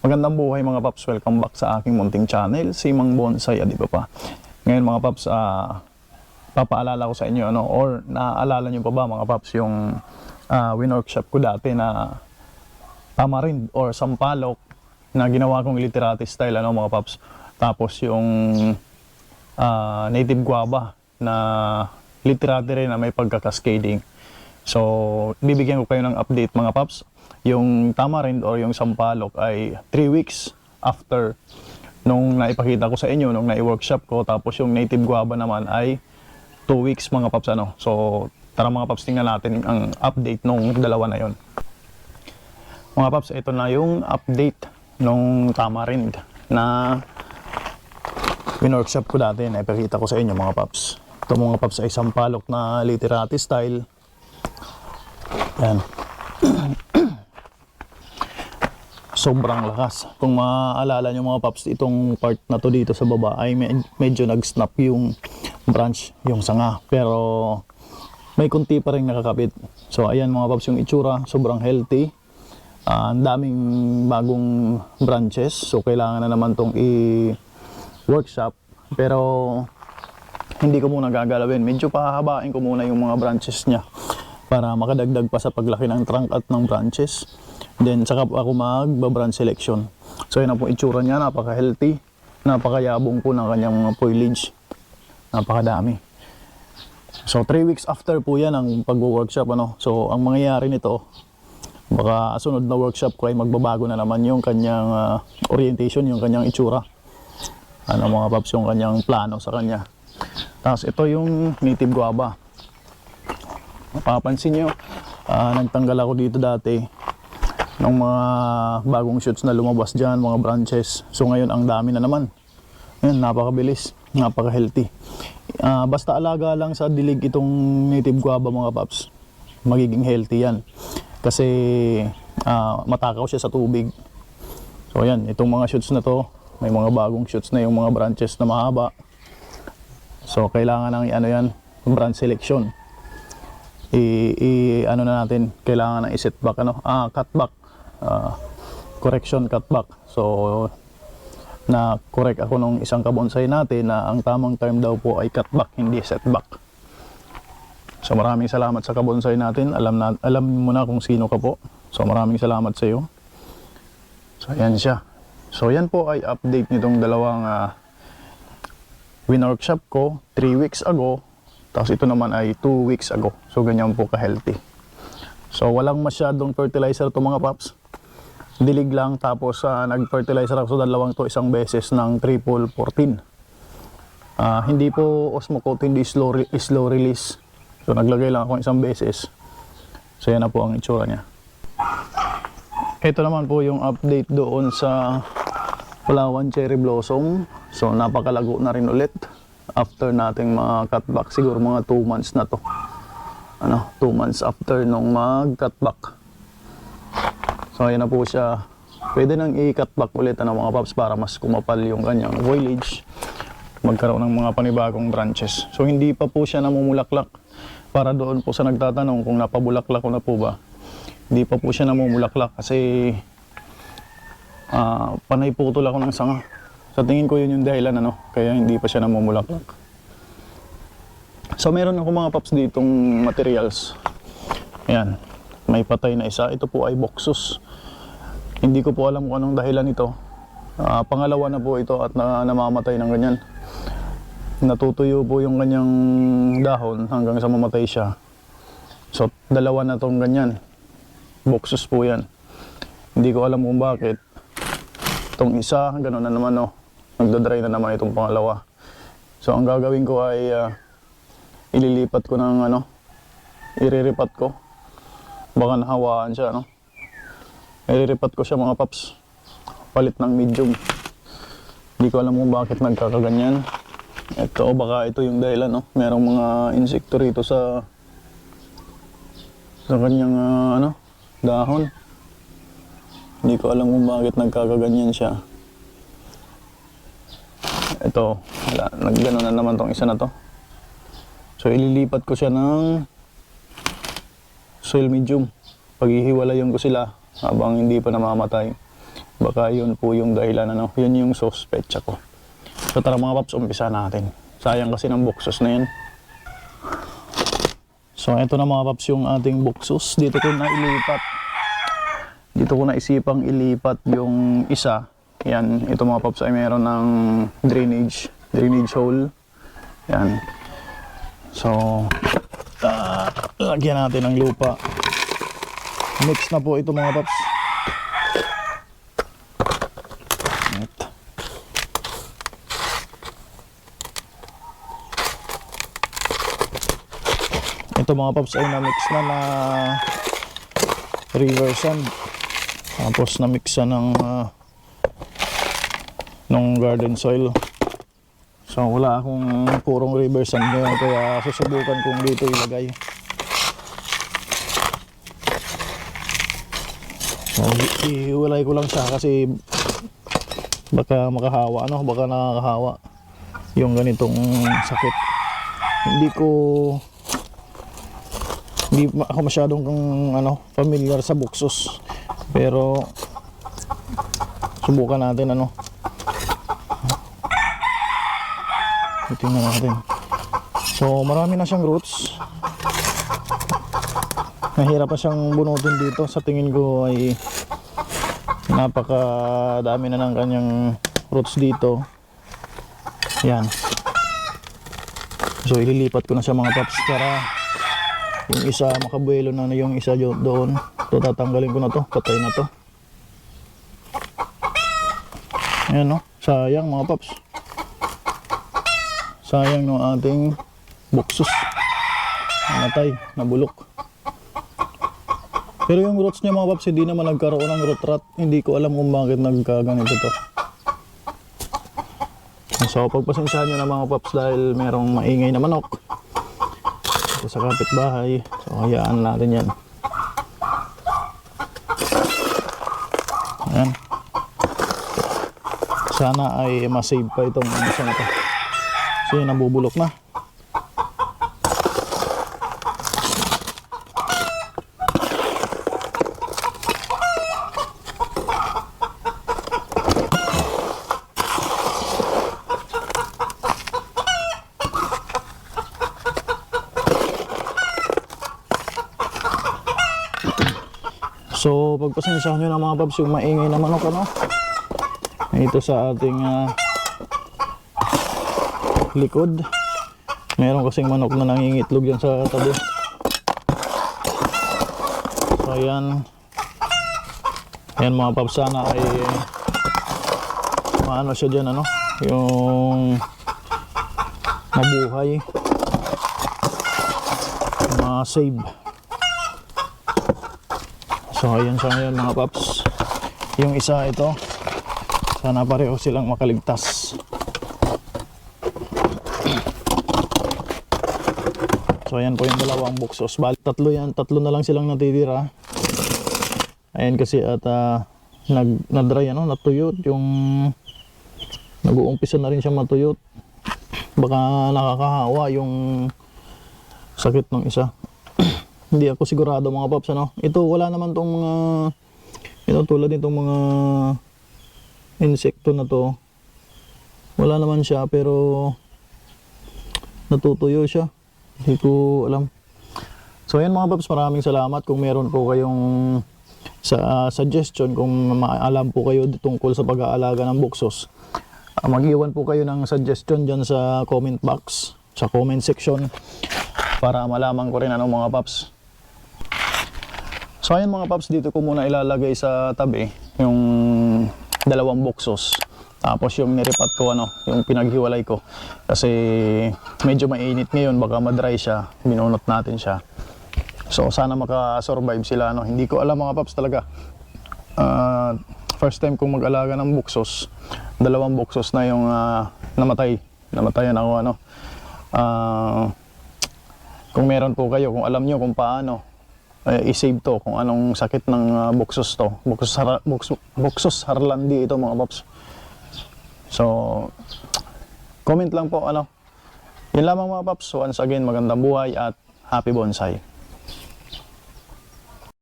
Magandang buhay mga paps, welcome back sa aking munting channel, si Mang Bonsai, di ba pa? Ngayon mga paps, papaalala ko sa inyo, or naaalala nyo pa ba mga paps yung win-workshop ko dati na tamarind or sampalok na ginawa kong literati style, mga paps. Tapos yung native guava na literati rin na may pagkakascading. So, bibigyan ko kayo ng update mga paps. Yung tamarind or yung sampalok ay 3 weeks after nung naipakita ko sa inyo, nung nai-workshop ko. Tapos yung native guava naman ay 2 weeks mga paps. So, tara mga paps, tingnan natin ang update nung dalawa na yon. Mga paps, ito na yung update nung tamarind na win-workshop ko dati. Naipakita ko sa inyo mga paps. Ito mga paps ay sampalok na literati style. Yan. Sobrang lakas. Kung maaalala nyo mga paps, itong part na to dito sa baba ay medyo nag-snap yung branch, yung sanga. Pero may kunti pa rin nakakapit. So ayan mga paps yung itsura, sobrang healthy. Ang daming bagong branches. So kailangan na naman tong i-workshop. Pero hindi ko muna gagalawin. Medyo pahabain ko muna yung mga branches niya para makadagdag pa sa paglaki ng trunk at ng branches. Then saka ako mag-branch selection. So yun na po itsura niya, napaka-healthy, napakayabong po ng kanyang mga foliage. Napakadami. So 3 weeks after po yan ang pag-workshop. So ang mangyayari nito, baka sunod na workshop ko ay magbabago na naman yung kanyang orientation, yung kanyang itsura. Mga paps, yung kanyang plano sa kanya. Tapos ito yung native guava. Mapapansin nyo, nagtanggal ako dito dati ng mga bagong shoots na lumabas dyan, mga branches. So ngayon ang dami na naman. Ayan, napakabilis, napaka-healthy. Basta alaga lang sa dilig itong native guava mga paps, magiging healthy yan. Kasi matakaw siya sa tubig. So ayan, itong mga shoots na to, may mga bagong shoots na yung mga branches na mahaba. So kailangan ng yan, branch selection. Ano na natin, kailangan ng i-set back, cutback. Correction cutback. So na correct ako nung isang kabonsay natin na ang tamang term daw po ay cutback, hindi setback. So maraming salamat sa kabonsay natin. Alam mo na kung sino ka po. So maraming salamat sa iyo. So yan siya. So yan po ay update nitong dalawang win-workshop ko 3 weeks ago. Tapos ito naman ay 2 weeks ago. So ganyan po ka-healthy. So walang masyadong fertilizer to mga paps. Dilig lang, tapos nag-fertilizer ako sa dalawang to isang beses ng triple 14. Hindi po osmocote, hindi slow release. So naglagay lang ako isang beses. So yan na po ang itsura niya. Ito naman po yung update doon sa Palawan Cherry Blossom. So napakalago na rin ulit after nating mga-cutback. Siguro mga 2 months na to. 2 months after nung mag-cutback. So ayan na po siya. Pwede nang i-cut back ulit mga paps para mas kumapal yung kanyang foliage. Magkaroon ng mga panibagong branches. So hindi pa po siya namumulaklak. Para doon po sa nagtatanong kung napabulaklak ko na po ba. Hindi pa po siya namumulaklak kasi panay putol ako ng sanga. Sa tingin ko yun yung dahilan kaya hindi pa siya namumulaklak. So meron ako mga paps ditong materials. Ayan. May patay na isa. Ito po ay Boxus. Hindi ko po alam kung anong dahilan ito. Pangalawa na po ito at namamatay ng ganyan. Natutuyo po yung kanyang dahon hanggang sa mamatay siya. So, dalawa na tong ganyan. Boxus po yan. Hindi ko alam kung bakit. Itong isa, gano'n na naman nagdadry na naman itong pangalawa. So, ang gagawin ko ay ililipat ko ng iriripat ko. Baka nahawaan siya, Iriripat ko siya mga paps. Palit ng medium. Hindi ko alam kung bakit nagkakaganyan. Ito, baka ito yung dahilan, Merong mga insekto rito sa kanyang, dahon. Hindi ko alam kung bakit nagkakaganyan siya. Ito, naggano na naman tong isa na to. So, ililipat ko siya ng soil medium. Paghihiwalayan ko sila habang hindi pa namamatay. Baka yun po yung dahilan, ano, yun yung suspetsa ko. So tara mga paps, umpisa natin. Sayang kasi ng buksos na yan. So ito na mga paps yung ating buksos. Dito ko na ilipat. Dito ko na isipang ilipat yung isa. Yan, ito mga paps ay meron ng drainage hole. Yan. So, lagyan natin ng lupa. Mix na po ito mga paps. Ito mga paps ay na-mix na river sand. Tapos na-mix na ng garden soil. So wala akong purong river sand ngayon, kaya susubukan kong dito ilagay. So ihiwalay ko lang siya kasi baka makahawa, ano, baka nakakahawa yung ganitong sakit. Hindi ako masyadong familiar sa buksos, pero subukan natin, ano. Tingnan natin. So marami na siyang roots. Nahirap pa siyang bunutin dito. Sa tingin ko ay napakadami na ng kanyang roots dito. Yan. So ililipat ko na siya mga paps para yung isa makabuelo na yung isa doon. So tatanggalin ko na to. Patay na to. Ayan, no. Sayang mga paps. Sayang ng ating buksos. Namatay, nabulok. Pero yung roots niya mga paps, hindi naman nagkaroon ng root rot. Hindi ko alam kung bakit nagkaganito to. So pagpasensyahan nyo na mga paps dahil merong maingay na manok ito sa kapitbahay. So hayaan natin yan. Ayan. Sana ay masave pa itong isa na to. So yun, nabubulok na. So pagpasensyahan nyo na mga paps yung maingay na manok, ano. Ito sa ating likod. Meron kasing manok na nangingitlog yan sa tabi. So ayan. Ayan mga paps, sana ay maano siya dyan, ano, yung mabuhay, ma-save. So ayan siya ngayon mga paps. Yung isa ito, sana pareho silang makaligtas. So ayan po yung dalawang buksos. Balik tatlo yan, tatlo na lang silang natitira. Ayan kasi at nag-dry, ano, natuyot yung nag-uumpisa na rin siya matuyot. Baka nakakahawa yung sakit ng isa. Hindi ako sigurado mga paps, ano. Ito wala naman tong mga ito tulad nitong mga insekto na to. Wala naman siya pero natutuyo siya. Hindi ko alam. So ayan mga paps, maraming salamat. Kung meron po kayong suggestion, kung maalam po kayo tungkol sa pag-aalaga ng buksos, mag-iwan po kayo ng suggestion dyan sa comment box, sa comment section, para malaman ko rin, ano mga paps. So ayan mga paps, dito ko muna ilalagay sa tabi yung dalawang buksos. Tapos yung niripat ko, ano, yung pinaghiwalay ko. Kasi medyo mainit ngayon, baka madry siya. Binunot natin siya. So sana makasurvive sila, ano. Hindi ko alam mga paps talaga. First time kong mag-alaga ng buksos. Dalawang buksos na yung namatay. Namatayan ako, ano. Kung meron po kayo, kung alam nyo kung paano i-save to, kung anong sakit ng buksos to. Buksos harlandi ito mga paps. So, comment lang po, ano. Yun lamang mga paps. Once again, magandang buhay at happy bonsai.